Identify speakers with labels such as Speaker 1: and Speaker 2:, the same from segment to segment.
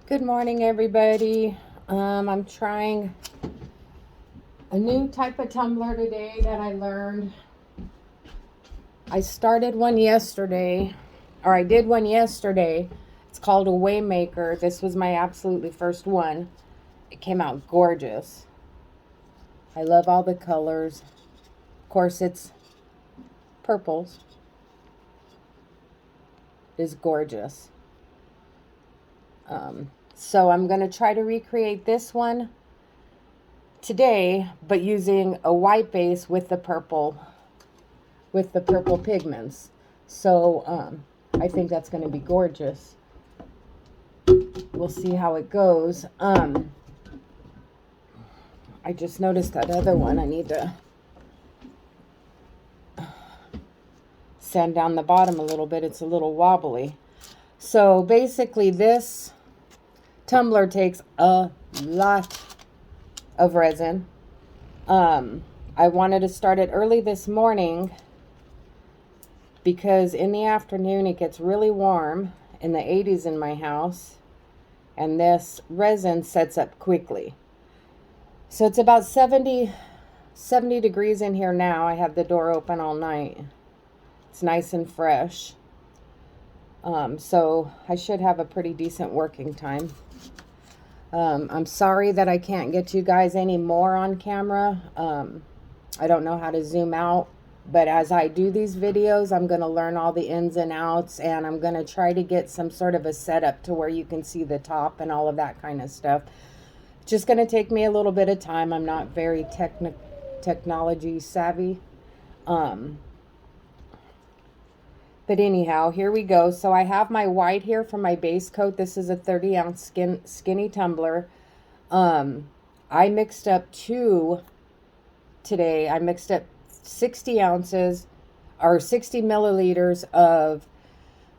Speaker 1: Good morning, everybody. I'm trying a new type of tumbler today that I learned. I started one yesterday, or I did one yesterday. It's called a Waymaker. This was my absolutely first one. It came out gorgeous. I love all the colors. Of course, it's purples. It's gorgeous. So I'm going to try to recreate this one today, but using a white base with the purple pigments. So I think that's going to be gorgeous. We'll see how it goes. I just noticed that other one I need to sand down the bottom a little bit. It's a little wobbly. So basically this tumbler takes a lot of resin. I wanted to start it early this morning because in the afternoon it gets really warm, in the 80s in my house, and this resin sets up quickly. So it's about 70 degrees in here now. I have the door open all night. It's nice and fresh. So I should have a pretty decent working time. I'm sorry that I can't get you guys any more on camera. I don't know how to zoom out, but as I do these videos, I'm going to learn all the ins and outs, and I'm going to try to get some sort of a setup to where you can see the top and all of that kind of stuff. It's just going to take me a little bit of time. I'm not very technology savvy. But anyhow, here we go. So I have my white here for my base coat. This is a 30-ounce skinny tumbler. I mixed up two today. I mixed up 60 ounces or 60 milliliters of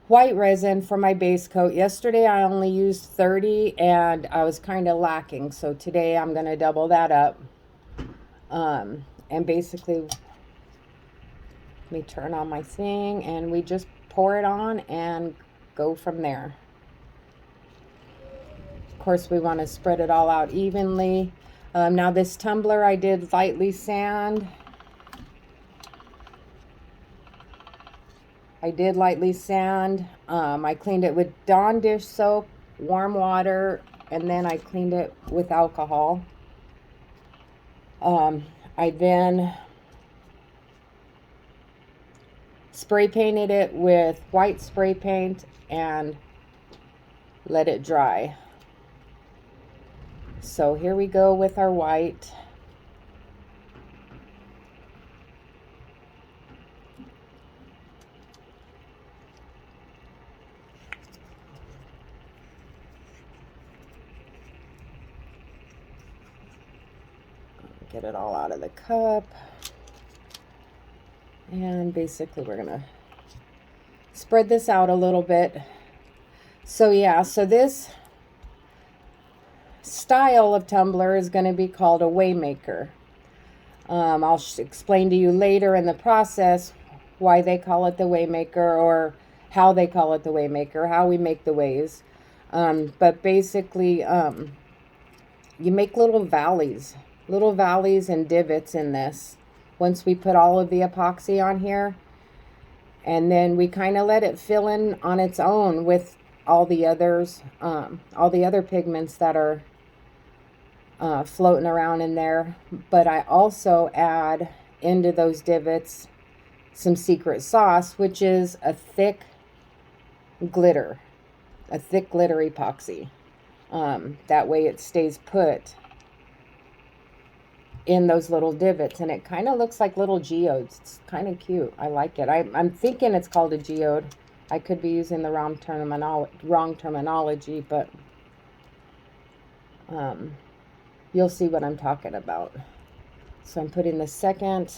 Speaker 1: white resin for my base coat. Yesterday I only used 30 and I was kind of lacking. So today I'm going to double that up. And basically, let me turn on my thing and we just pour it on and go from there. Of course, we want to spread it all out evenly. Now this tumbler I did lightly sand. I cleaned it with Dawn dish soap, warm water, and then I cleaned it with alcohol. I then spray painted it with white spray paint and let it dry. So here we go with our white. Get it all out of the cup. And basically we're gonna spread this out a little bit. So yeah, so this style of tumbler is going to be called a Waymaker. I'll explain to you later in the process why they call it the Waymaker, or how they call it the Waymaker, how we make the ways. But basically, you make little valleys and divots in this once we put all of the epoxy on here, and then we kind of let it fill in on its own with all the others, all the other pigments that are floating around in there. But I also add into those divots some secret sauce, which is a thick glitter epoxy. That way it stays put in those little divots, and it kind of looks like little geodes. It's kind of cute. I like it. I'm thinking it's called a geode. I could be using the wrong terminology, but you'll see what I'm talking about. So I'm putting the second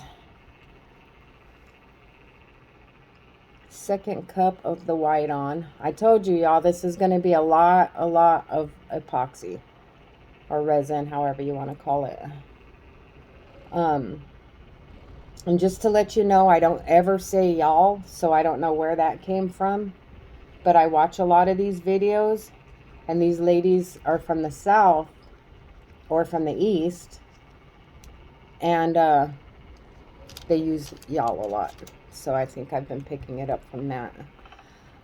Speaker 1: cup of the white on. I told you, y'all, this is going to be a lot of epoxy or resin, however you want to call it. And just to let you know, I don't ever say y'all, so I don't know where that came from, but I watch a lot of these videos, And these ladies are from the south or from the east, and they use y'all a lot. So I think I've been picking it up from that.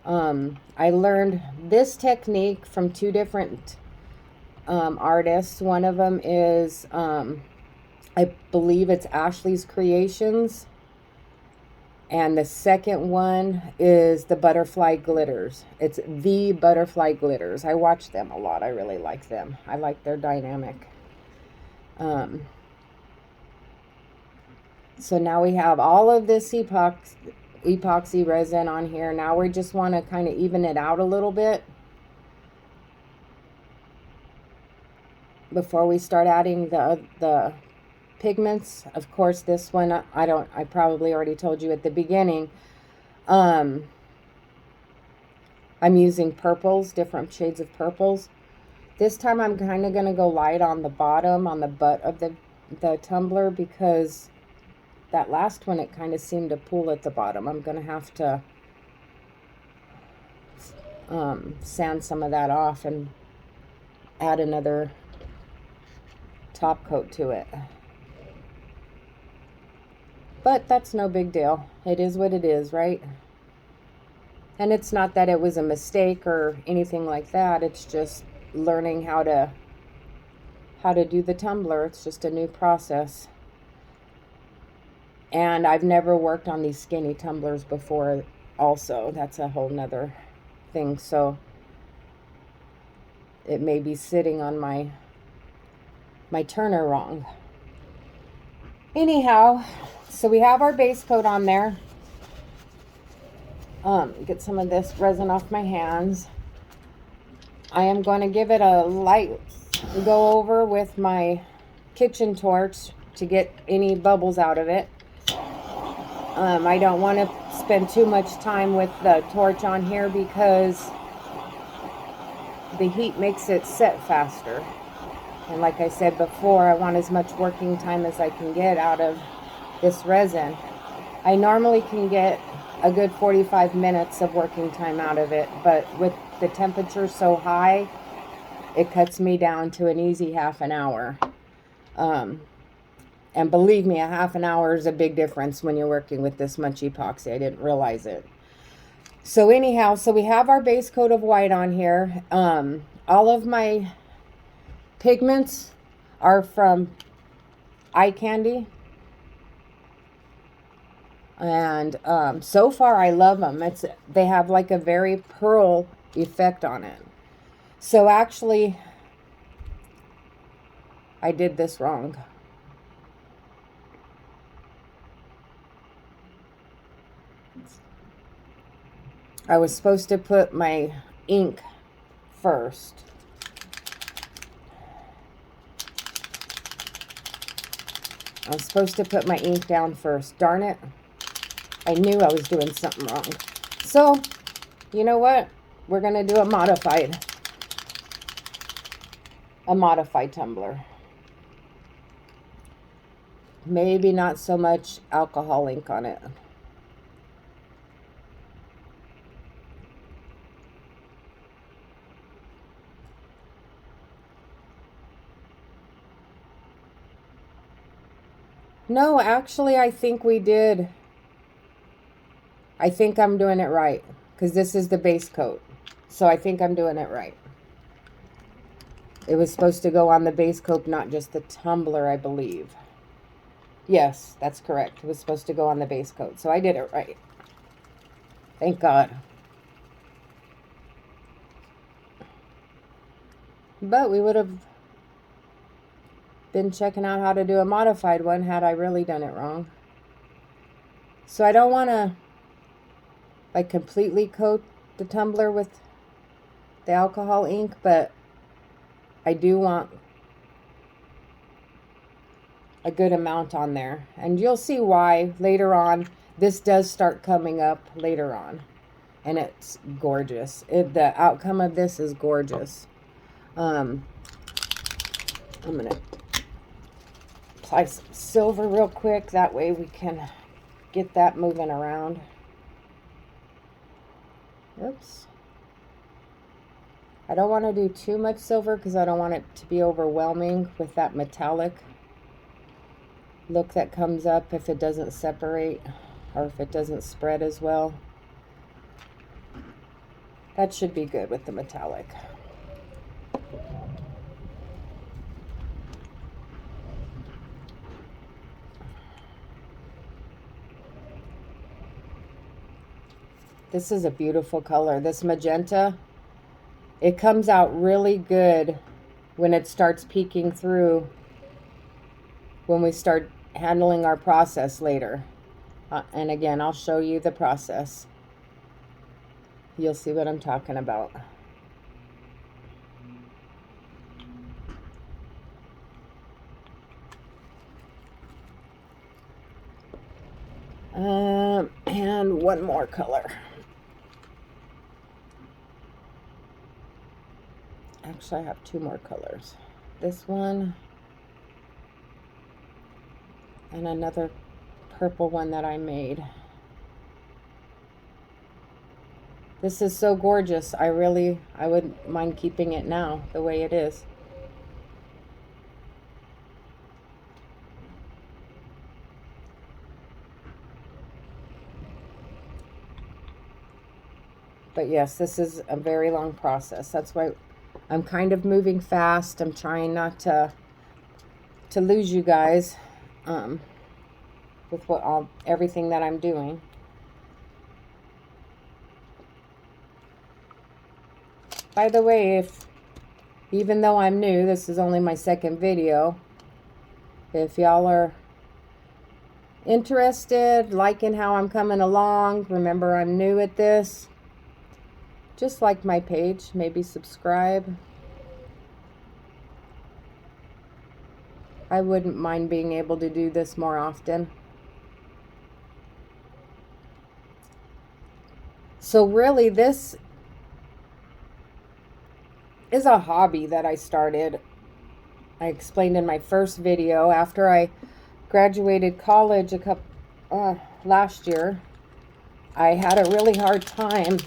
Speaker 1: I learned this technique from two different artists. One of them is, I believe it's Ashley's Creations. And the second one is the Butterfly Glitters. It's the Butterfly Glitters. I watch them a lot. I really like them. I like their dynamic. So now we have all of this epoxy resin on here. Now we just want to kind of even it out a little bit before we start adding the pigments. Of course, this one I probably already told you at the beginning. I'm using purples, different shades of purples. This time I'm kind of going to go light on the bottom, on the butt of the tumbler, because that last one, it kind of seemed to pool at the bottom. I'm going to have to sand some of that off and add another top coat to it. But that's no big deal. It is what it is, right? And it's not that it was a mistake or anything like that. It's just learning how to do the tumbler. It's just a new process. And I've never worked on these skinny tumblers before also. That's a whole nother thing. So it may be sitting on my turner wrong. Anyhow, so we have our base coat on there. Get some of this resin off my hands. I am going to give it a light go over with my kitchen torch to get any bubbles out of it. I don't want to spend too much time with the torch on here because the heat makes it set faster. And like I said before, I want as much working time as I can get out of this resin. I normally can get a good 45 minutes of working time out of it, but with the temperature so high, it cuts me down to an easy half an hour. And believe me, a half an hour is a big difference when you're working with this much epoxy. I didn't realize it. So anyhow, so we have our base coat of white on here. All of my pigments are from Eye Candy. And so far I love them. They have like a very pearl effect on it. So actually, I did this wrong. I was supposed to put my ink first. I was supposed to put my ink down first. Darn it. I knew I was doing something wrong. So, you know what? We're going to do a modified tumbler. Maybe not so much alcohol ink on it. No, actually, I think we did. I think I'm doing it right, because this is the base coat. So I think I'm doing it right. It was supposed to go on the base coat, not just the tumbler, I believe. Yes, that's correct. It was supposed to go on the base coat. So I did it right. Thank God. But we would have been checking out how to do a modified one had I really done it wrong. So I don't want to like completely coat the tumbler with the alcohol ink, but I do want a good amount on there. And you'll see why later on. This does start coming up later on. And it's gorgeous. The outcome of this is gorgeous. I'm going to apply some silver real quick. That way we can get that moving around. Oops. I don't want to do too much silver because I don't want it to be overwhelming with that metallic look that comes up if it doesn't separate or if it doesn't spread as well. That should be good with the metallic. This is a beautiful color. This magenta, it comes out really good when it starts peeking through when we start handling our process later. And again, I'll show you the process. You'll see what I'm talking about. And one more color. Actually, I have two more colors. This one and another purple one that I made. This is so gorgeous. I wouldn't mind keeping it now the way it is. But yes, this is a very long process. That's why I'm kind of moving fast. I'm trying not to lose you guys with everything that I'm doing. By the way, even though I'm new, this is only my second video. If y'all are interested, liking how I'm coming along, remember I'm new at this. Just like my page, maybe subscribe. I wouldn't mind being able to do this more often. So really, this is a hobby that I started. I explained in my first video after I graduated college last year. I had a really hard time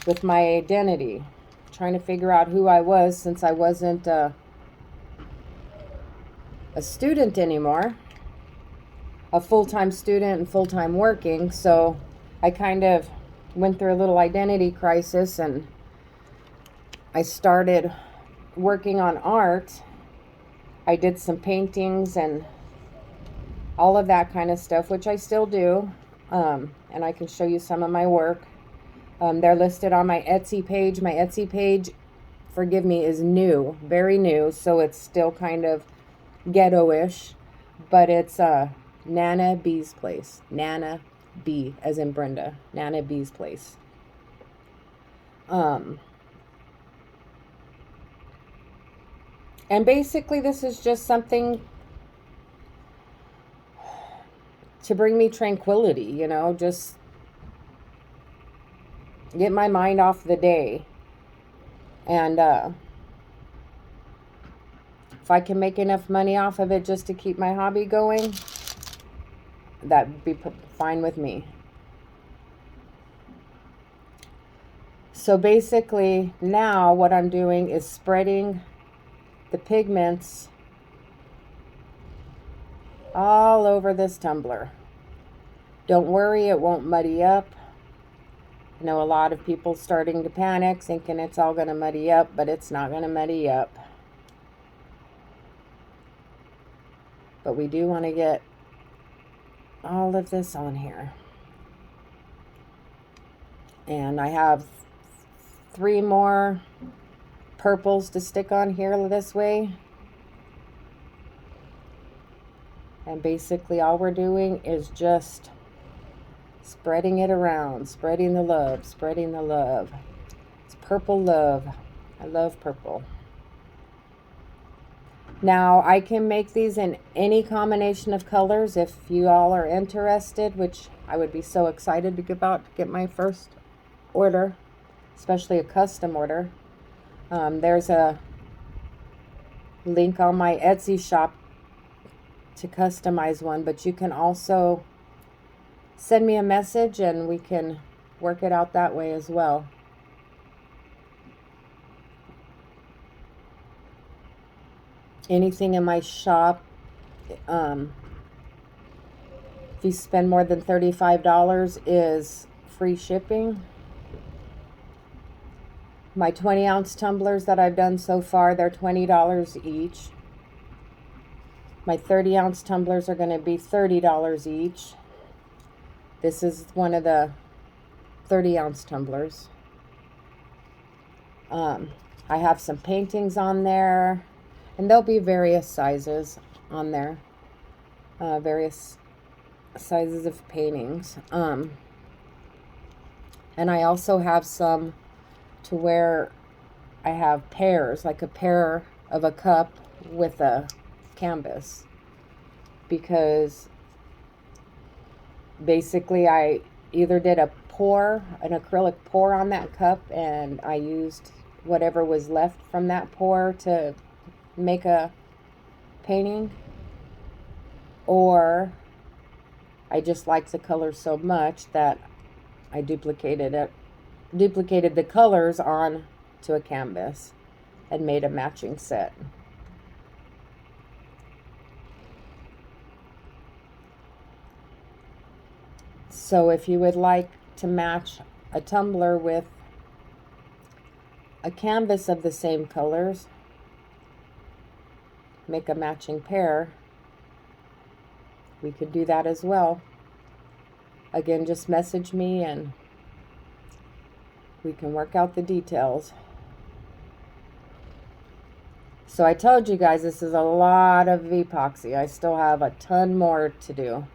Speaker 1: with my identity, trying to figure out who I was since I wasn't a student anymore, a full-time student and full-time working. So I kind of went through a little identity crisis, and I started working on art. I did some paintings and all of that kind of stuff, which I still do, and I can show you some of my work. They're listed on my Etsy page. My Etsy page, forgive me, is new, very new, so it's still kind of ghetto-ish, but it's NanaBsPlace. Nana B as in Brenda. NanaBsPlace. And basically this is just something to bring me tranquility, you know, just get my mind off the day. And if I can make enough money off of it just to keep my hobby going, that would be fine with me. So basically now what I'm doing is spreading the pigments all over this tumbler. Don't worry, it won't muddy up. I know a lot of people starting to panic, thinking it's all going to muddy up, but it's not going to muddy up. But we do want to get all of this on here. And I have 3 more purples to stick on here this way. And basically all we're doing is just spreading it around, spreading the love, spreading the love. It's purple love. I love purple. Now I can make these in any combination of colors if you all are interested, which I would be so excited to get my first order, especially a custom order. There's a link on my Etsy shop to customize one, but you can also send me a message and we can work it out that way as well. anything in my shop, if you spend more than $35, is free shipping. My 20-ounce tumblers that I've done so far, they're $20 each. My 30-ounce tumblers are going to be $30 each. This is one of the 30-ounce tumblers. I have some paintings on there, and there'll be various sizes on there. Various sizes of paintings. And I also have some to where I have pairs, like a pair of a cup with a canvas, because basically I either did an acrylic pour on that cup, and I used whatever was left from that pour to make a painting, or I just liked the color so much that I duplicated the colors on to a canvas and made a matching set. So if you would like to match a tumbler with a canvas of the same colors, make a matching pair, we could do that as well. Again, just message me and we can work out the details. So I told you guys this is a lot of epoxy. I still have a ton more to do.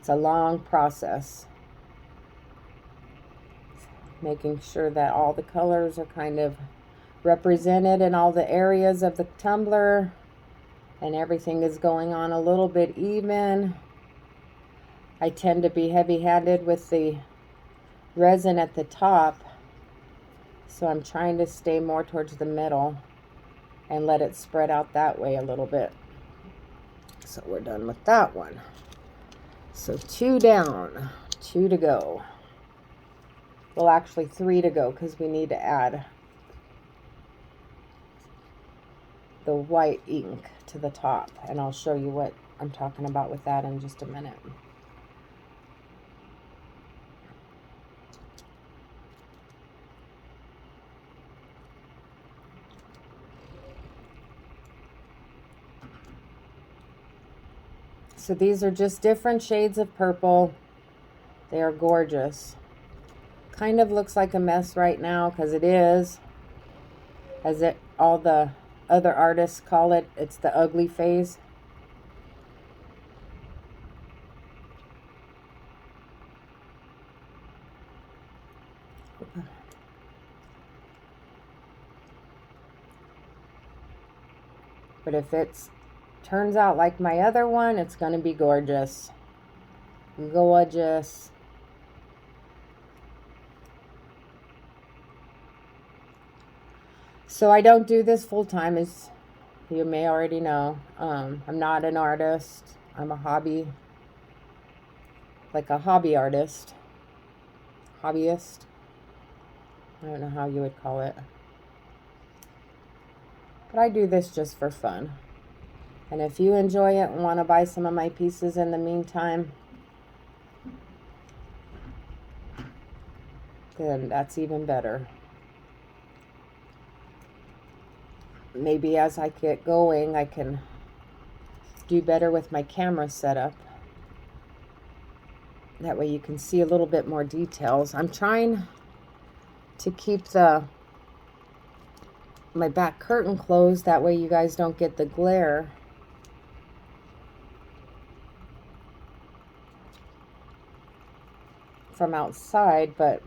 Speaker 1: It's a long process. Making sure that all the colors are kind of represented in all the areas of the tumbler, and everything is going on a little bit even. I tend to be heavy-handed with the resin at the top, so I'm trying to stay more towards the middle and let it spread out that way a little bit. So we're done with that one. So 2 down, 2 to go. Well, actually 3 to go, because we need to add the white ink to the top, and I'll show you what I'm talking about with that in just a minute. So these are just different shades of purple. They are gorgeous. Kind of looks like a mess right now, because it is, as it all the other artists call it. It's the ugly phase. But if it turns out like my other one, it's going to be gorgeous. Gorgeous. So I don't do this full time, as you may already know. I'm not an artist. I'm a hobby, like a hobby artist. Hobbyist. I don't know how you would call it. But I do this just for fun. And if you enjoy it and want to buy some of my pieces in the meantime, then that's even better. Maybe as I get going, I can do better with my camera setup. That way you can see a little bit more details. I'm trying to keep my back curtain closed. That way you guys don't get the glare. From outside, but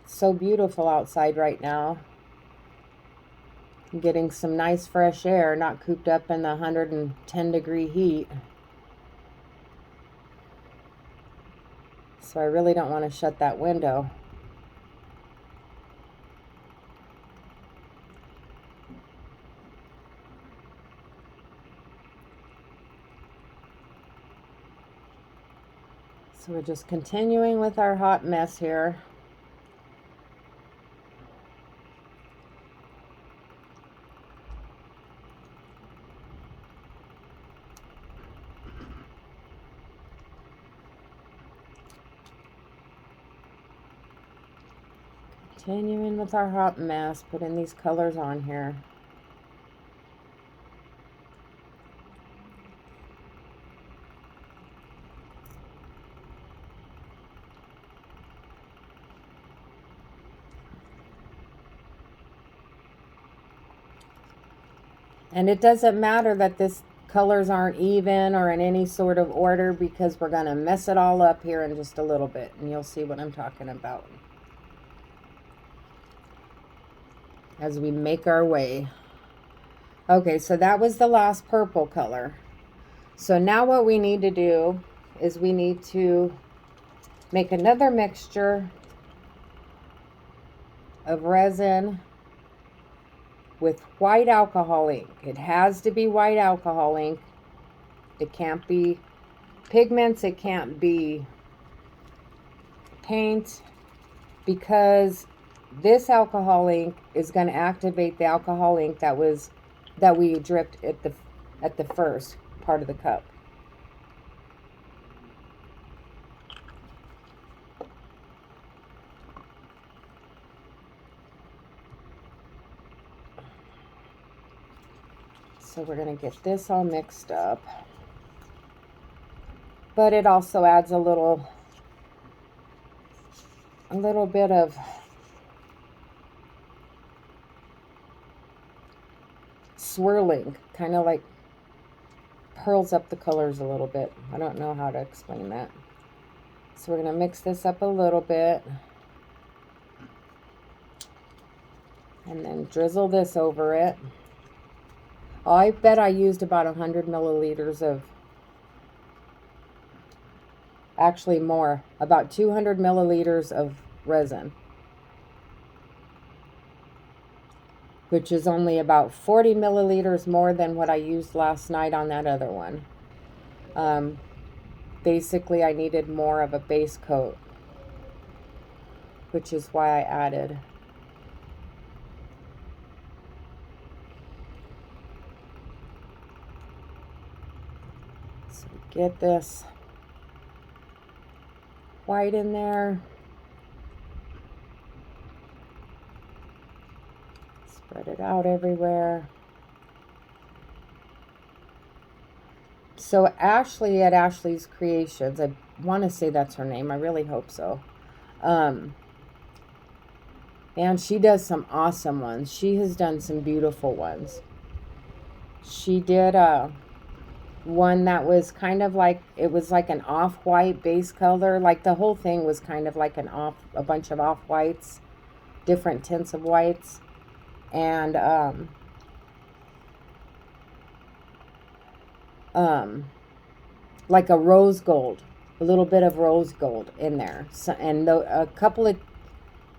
Speaker 1: it's so beautiful outside right now. I'm getting some nice fresh air, not cooped up in the 110-degree heat. So I really don't want to shut that window. So we're just continuing with our hot mess here. Continuing with our hot mess, putting these colors on here. And it doesn't matter that this colors aren't even or in any sort of order, because we're going to mess it all up here in just a little bit, and you'll see what I'm talking about as we make our way. Okay, so that was the last purple color. So now what we need to do is we need to make another mixture of resin with white alcohol ink. It has to be white alcohol ink. It can't be pigments. It can't be paint, because this alcohol ink is going to activate the alcohol ink that we dripped at the first part of the cup. So we're going to get this all mixed up. But it also adds a little bit of swirling, kind of like curls up the colors a little bit. I don't know how to explain that. So we're going to mix this up a little bit. And then drizzle this over it. Oh, I bet I used about 100 milliliters of, actually more, about 200 milliliters of resin, which is only about 40 milliliters more than what I used last night on that other one. Basically, I needed more of a base coat, which is why I added. So get this white in there. Spread it out everywhere. So Ashley at Ashley's Creations, I want to say that's her name. I really hope so. And she does some awesome ones. She has done some beautiful ones. She did one that was kind of like, it was like an off-white base color. Like the whole thing was kind of like a bunch of off-whites, different tints of whites. And like a rose gold, a little bit of rose gold in there. So, and a couple of,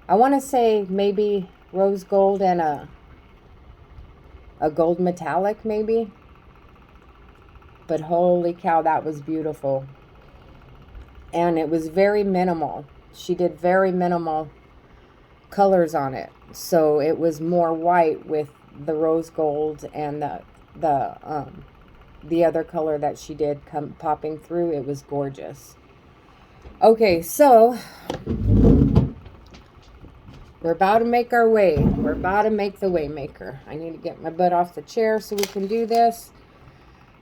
Speaker 1: I want to say maybe rose gold and a gold metallic maybe. But holy cow, that was beautiful. And it was very minimal. She did very minimal colors on it. So it was more white with the rose gold and the other color that she did come popping through. It was gorgeous. Okay, so we're about to make our way. We're about to make the Waymaker. I need to get my butt off the chair so we can do this.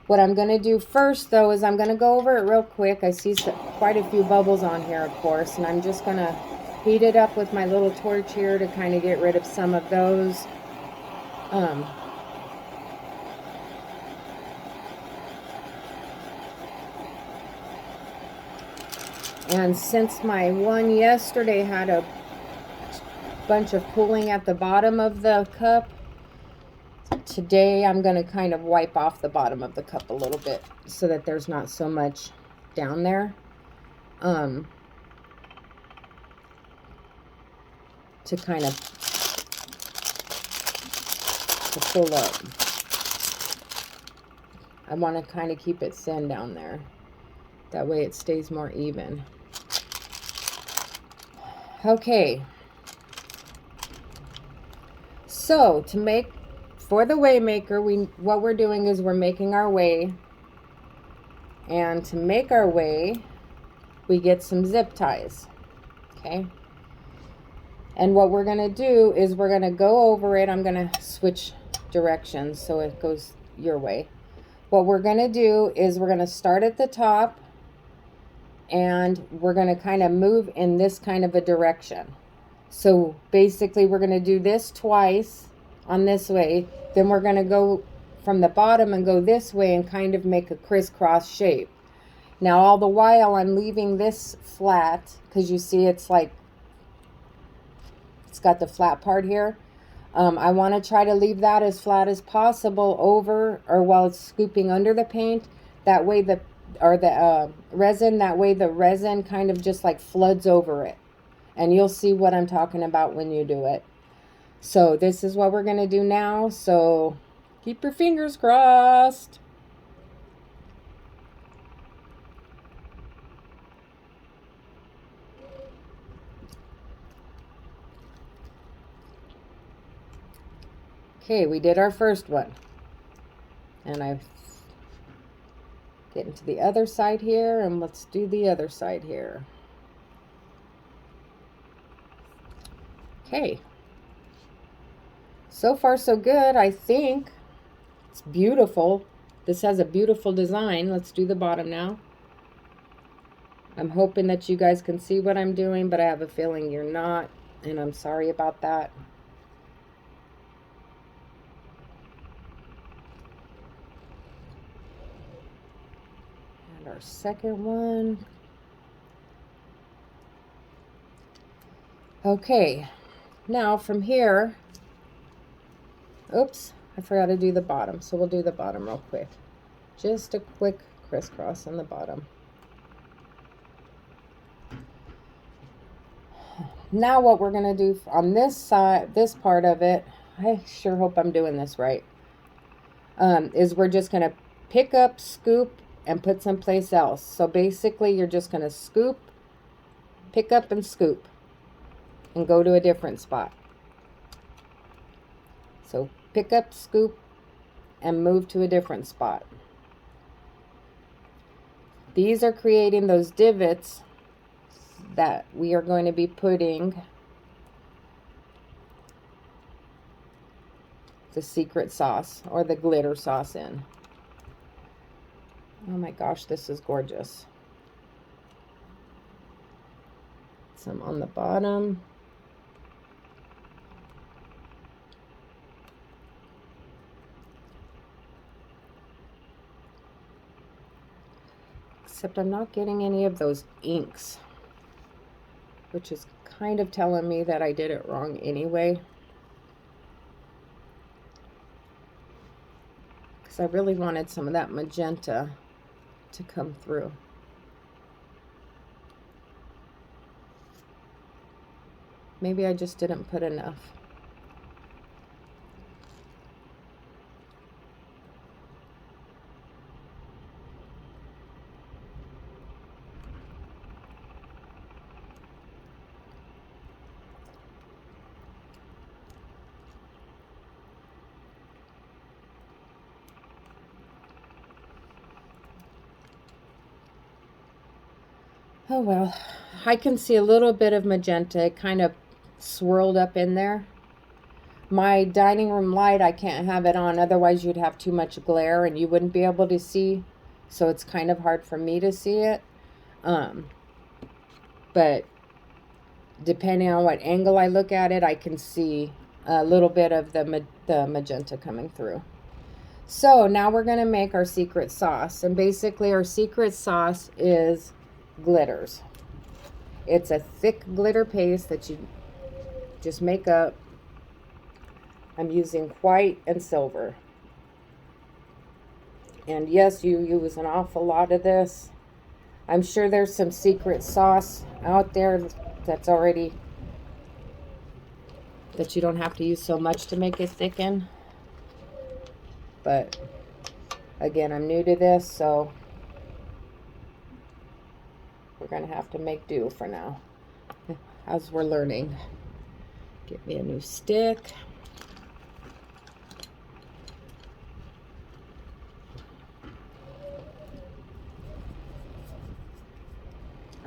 Speaker 1: What I'm going to do first, though, is I'm going to go over it real quick. I see quite a few bubbles on here, of course, and I'm just going to heat it up with my little torch here to kind of get rid of some of those. And since my one yesterday had a bunch of pooling at the bottom of the cup, today I'm going to kind of wipe off the bottom of the cup a little bit so that there's not so much down there. To kind of fill up. I want to kind of keep it thin down there. That way it stays more even. Okay. So to make, for the Waymaker, what we're doing is we're making our way. And to make our way, we get some zip ties. Okay. And what we're going to do is we're going to go over it. I'm going to switch directions so it goes your way. What we're going to do is we're going to start at the top, and we're going to kind of move in this kind of a direction. So basically we're going to do this twice on this way. Then we're going to go from the bottom and go this way and kind of make a crisscross shape. Now all the while I'm leaving this flat, because you see it's like, it's got the flat part here. I want to try to leave that as flat as possible over, or while it's scooping under the paint. That way the resin, that way the resin kind of just like floods over it. And you'll see what I'm talking about when you do it. So this is what we're going to do now. So keep your fingers crossed. Okay, we did our first one. And I'm getting to the other side here, and let's do the other side here. Okay. So far so good, I think. It's beautiful. This has a beautiful design. Let's do the bottom now. I'm hoping that you guys can see what I'm doing, but I have a feeling you're not, and I'm sorry about that. And our second one. Okay, now from here, oops, I forgot to do the bottom, so we'll do the bottom real quick. Just a quick crisscross on the bottom. Now what we're going to do on this side, this part of it, I sure hope I'm doing this right, is we're just going to pick up, scoop, and put someplace else. So basically you're just going to scoop, pick up, and scoop, and go to a different spot. So pick up, scoop, and move to a different spot. These are creating those divots that we are going to be putting the secret sauce or the glitter sauce in. Oh my gosh, this is gorgeous. Some on the bottom. Except I'm not getting any of those inks, which is kind of telling me that I did it wrong anyway. Because I really wanted some of that magenta to come through. Maybe I just didn't put enough. Oh well, I can see a little bit of magenta. It kind of swirled up in there. My dining room light, I can't have it on, otherwise you'd have too much glare and you wouldn't be able to see. So it's kind of hard for me to see it. But depending on what angle I look at it, I can see a little bit of the magenta coming through. So now we're going to make our secret sauce. And basically our secret sauce is glitters. It's a thick glitter paste that you just make up. I'm using white and silver. And yes, you use an awful lot of this. I'm sure there's some secret sauce out there that's already, that you don't have to use so much to make it thicken. But again, I'm new to this, so we're going to have to make do for now as we're learning. Get me a new stick.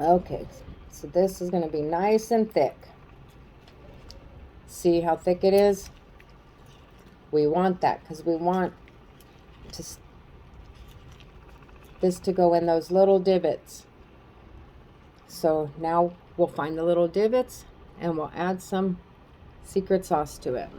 Speaker 1: Okay, so this is going to be nice and thick. See how thick it is? We want that because we want this to go in those little divots. So now we'll find the little divots and we'll add some secret sauce to it.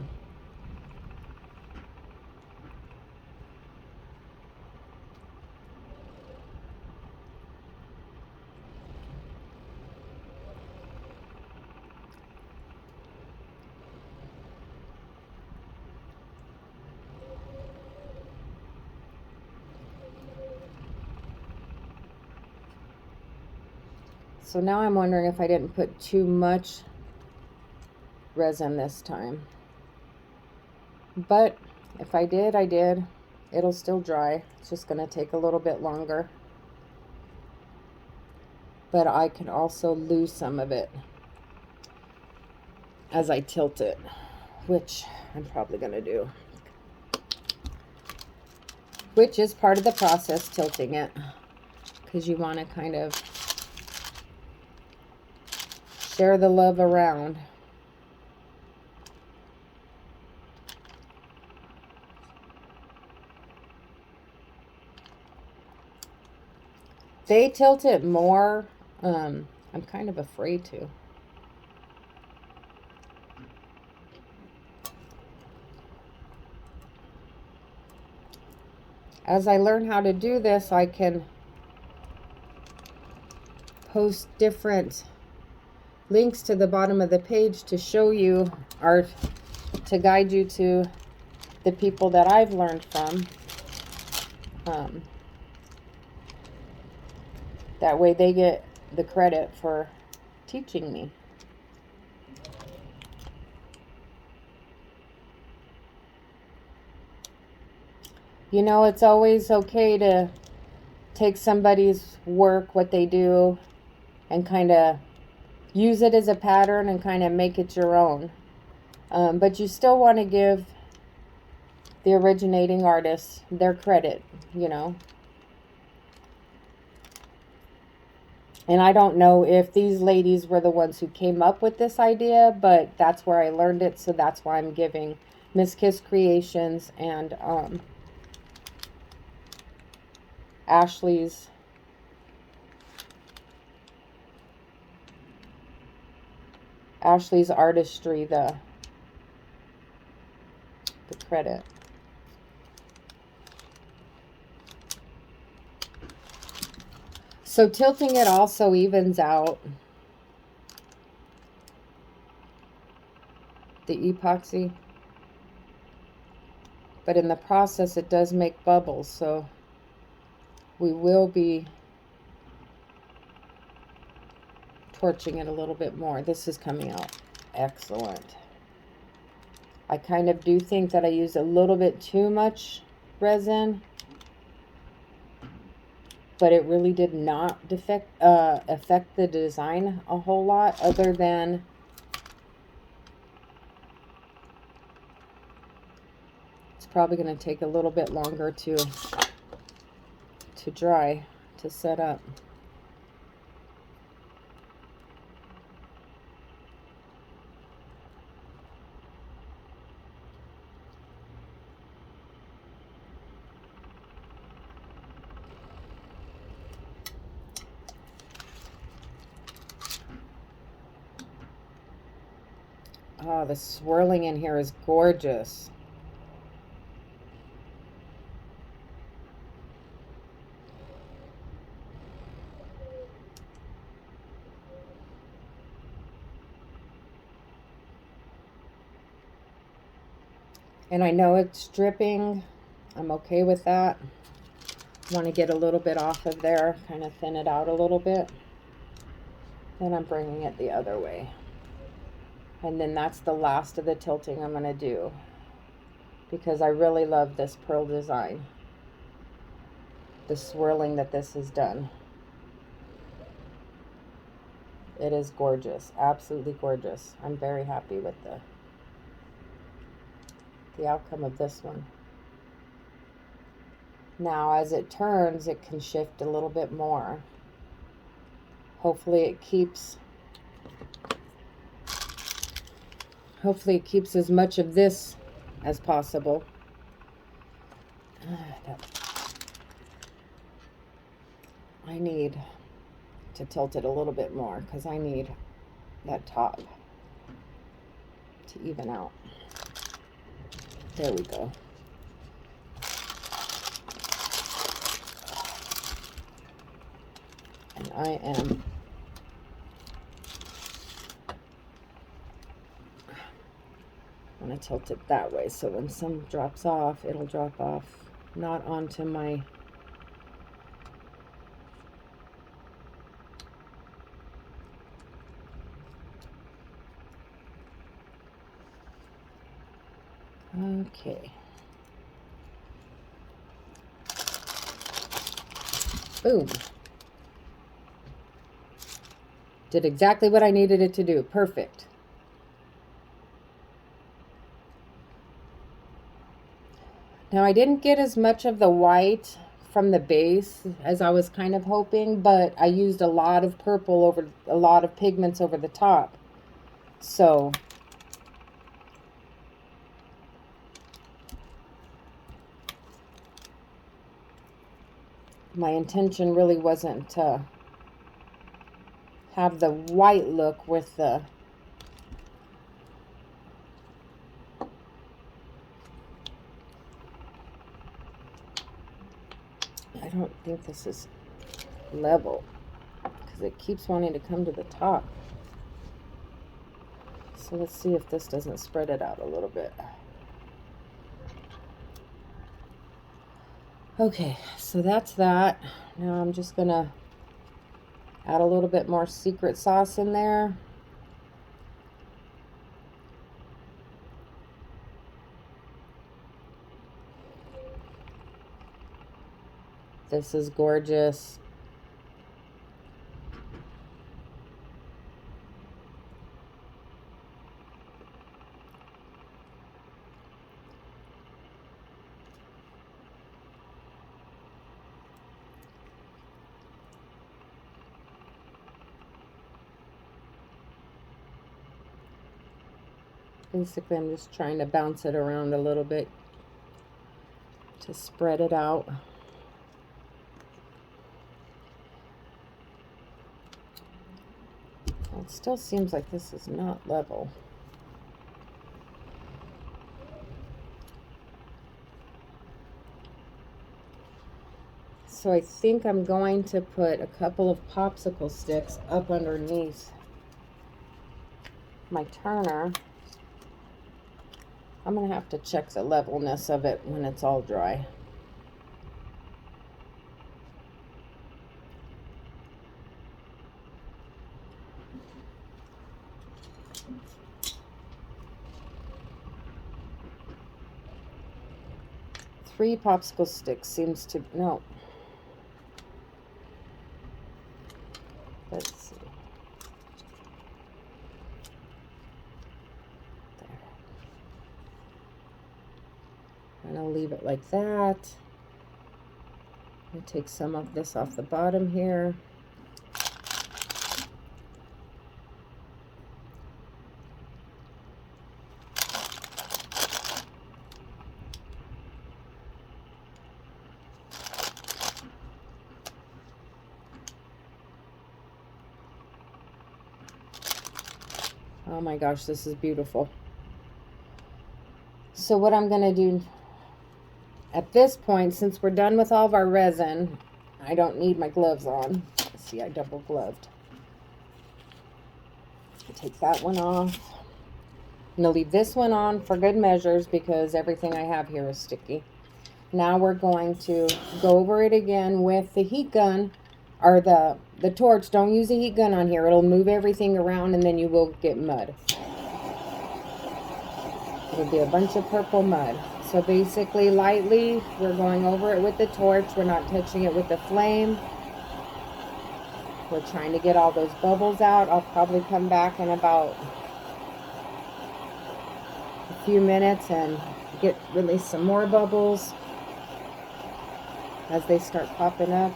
Speaker 1: So now I'm wondering if I didn't put too much resin this time. But if I did, I did. It'll still dry. It's just going to take a little bit longer. But I can also lose some of it as I tilt it, which I'm probably going to do. Which is part of the process, tilting it. Because you want to kind of share the love around. They tilt it more. I'm kind of afraid to. As I learn how to do this, I can post different links to the bottom of the page to show you, or to guide you to the people that I've learned from. That way they get the credit for teaching me. You know, it's always okay to take somebody's work, what they do, and kind of use it as a pattern and kind of make it your own. But you still want to give the originating artist their credit, you know. And I don't know if these ladies were the ones who came up with this idea, but that's where I learned it, so that's why I'm giving Miss Kiss Creations and Ashley's artistry the credit. So tilting it also evens out the epoxy, but in the process it does make bubbles, so we will be torching it a little bit more. This is coming out excellent. I kind of do think that I used a little bit too much resin, but it really did not affect the design a whole lot, other than it's probably going to take a little bit longer to dry, to set up. Oh, the swirling in here is gorgeous. And I know it's dripping. I'm okay with that. Want to get a little bit off of there, kind of thin it out a little bit. Then I'm bringing it the other way. And then that's the last of the tilting I'm going to do, because I really love this pearl design. The swirling that this has done. It is gorgeous. Absolutely gorgeous. I'm very happy with the outcome of this one. Now, as it turns, it can shift a little bit more. Hopefully it keeps Hopefully it keeps as much of this as possible. I need to tilt it a little bit more because I need that top to even out. There we go. And I am going to tilt it that way so when some drops off, it'll drop off not onto my okay. Boom. Did exactly what I needed it to do. Perfect. Now I didn't get as much of the white from the base as I was kind of hoping, but I used a lot of purple over a lot of pigments over the top. So my intention really wasn't to have the white look with the I don't think this is level because it keeps wanting to come to the top. So let's see if this doesn't spread it out a little bit. Okay, so that's that. Now I'm just gonna add a little bit more secret sauce in there. This is gorgeous. Basically, I'm just trying to bounce it around a little bit to spread it out. Well, it still seems like this is not level. So I think I'm going to put a couple of popsicle sticks up underneath my turner. I'm going to have to check the levelness of it when it's all dry. Three popsicle sticks seems to, no. Let's see. There. I'm going to leave it like that. I'm going to take some of this off the bottom here. Oh my gosh, this is beautiful. So what I'm going to do at this point, since we're done with all of our resin, I don't need my gloves on. See, I double gloved. Take that one off. I'm going to leave this one on for good measures because everything I have here is sticky. Now we're going to go over it again with the heat gun or the torch. Don't use a heat gun on here. It'll move everything around and then you will get mud. It'll be a bunch of purple mud. So basically, lightly, we're going over it with the torch. We're not touching it with the flame. We're trying to get all those bubbles out. I'll probably come back in about a few minutes and release some more bubbles as they start popping up.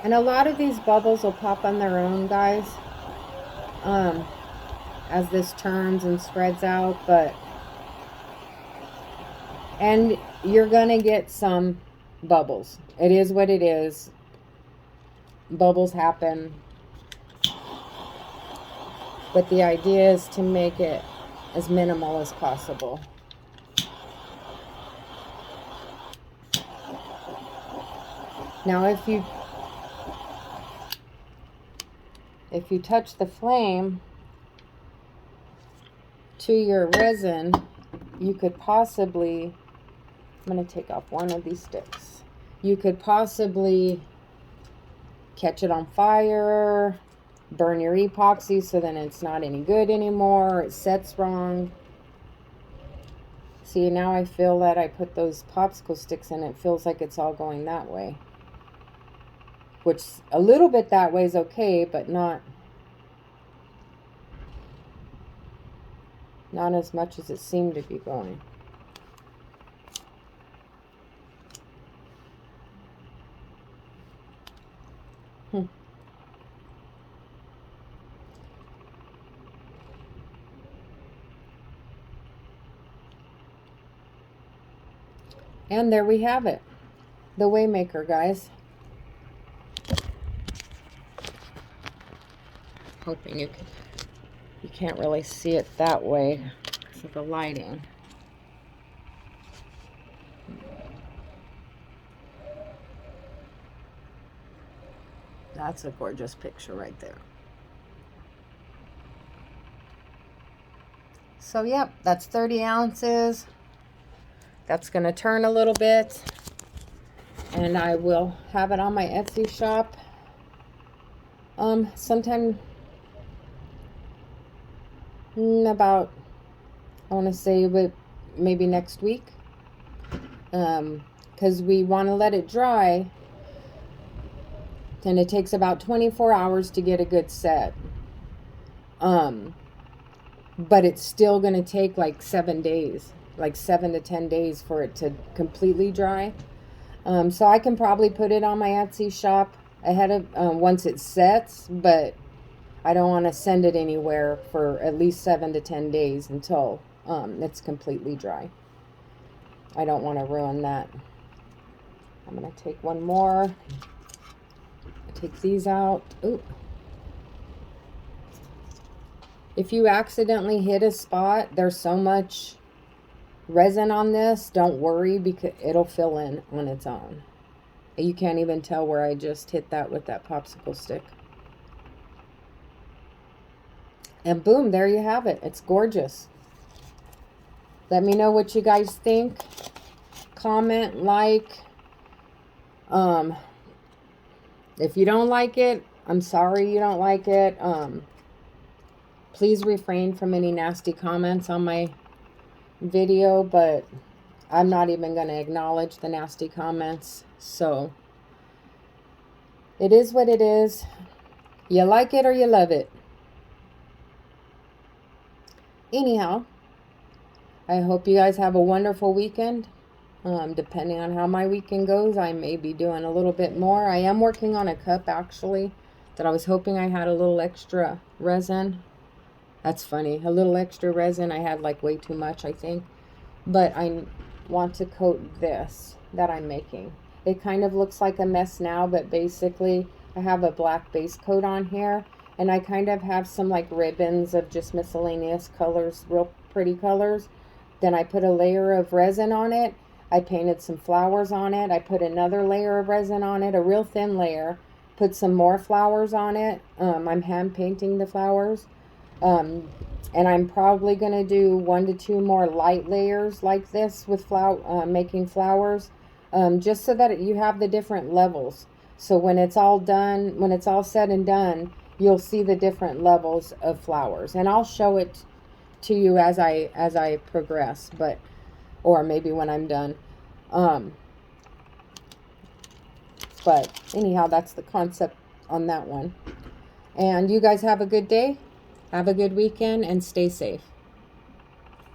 Speaker 1: And a lot of these bubbles will pop on their own, guys, as this turns and spreads out. And you're going to get some bubbles. It is what it is. Bubbles happen. But the idea is to make it as minimal as possible. Now, if you touch the flame to your resin, you could possibly, I'm going to take off one of these sticks. You could possibly catch it on fire, burn your epoxy so then it's not any good anymore, it sets wrong. See, now I feel that I put those popsicle sticks in, it feels like it's all going that way. Which, a little bit that way is okay, but not as much as it seemed to be going. And there we have it. The Waymaker, guys. Hoping you can't really see it that way because of the lighting. That's a gorgeous picture right there. So yep, that's 30 ounces. That's going to turn a little bit. And I will have it on my Etsy shop sometime about, I want to say, maybe next week. Because we want to let it dry. And it takes about 24 hours to get a good set. But it's still going to take like 7 days. Like 7 to 10 days for it to completely dry. So I can probably put it on my Etsy shop ahead of once it sets, but I don't want to send it anywhere for at least 7 to 10 days until it's completely dry. I don't want to ruin that. I'm going to take one more. Take these out. Ooh. If you accidentally hit a spot, there's so much resin on this, don't worry, because it'll fill in on its own. You can't even tell where I just hit that with that popsicle stick. And boom, there you have it. It's gorgeous. Let me know what you guys think. Comment, like. If you don't like it, I'm sorry you don't like it. Please refrain from any nasty comments on my video, but I'm not even going to acknowledge the nasty comments. So it is what it is. You like it or you love it. Anyhow, I hope you guys have a wonderful weekend. Depending on how my weekend goes, I may be doing a little bit more. I am working on a cup, actually, that I was hoping I had a little extra resin. That's funny. A little extra resin. I had like way too much, I think. But I want to coat this that I'm making. It kind of looks like a mess now, but basically I have a black base coat on here. And I kind of have some like ribbons of just miscellaneous colors, real pretty colors. Then I put a layer of resin on it. I painted some flowers on it. I put another layer of resin on it, a real thin layer. Put some more flowers on it. I'm hand painting the flowers. And I'm probably going to do 1 to 2 more light layers like this with making flowers. Just so that you have the different levels. So when it's all done, when it's all said and done, you'll see the different levels of flowers. And I'll show it to you as I progress, or maybe when I'm done. But anyhow, that's the concept on that one. And you guys have a good day, have a good weekend, and stay safe.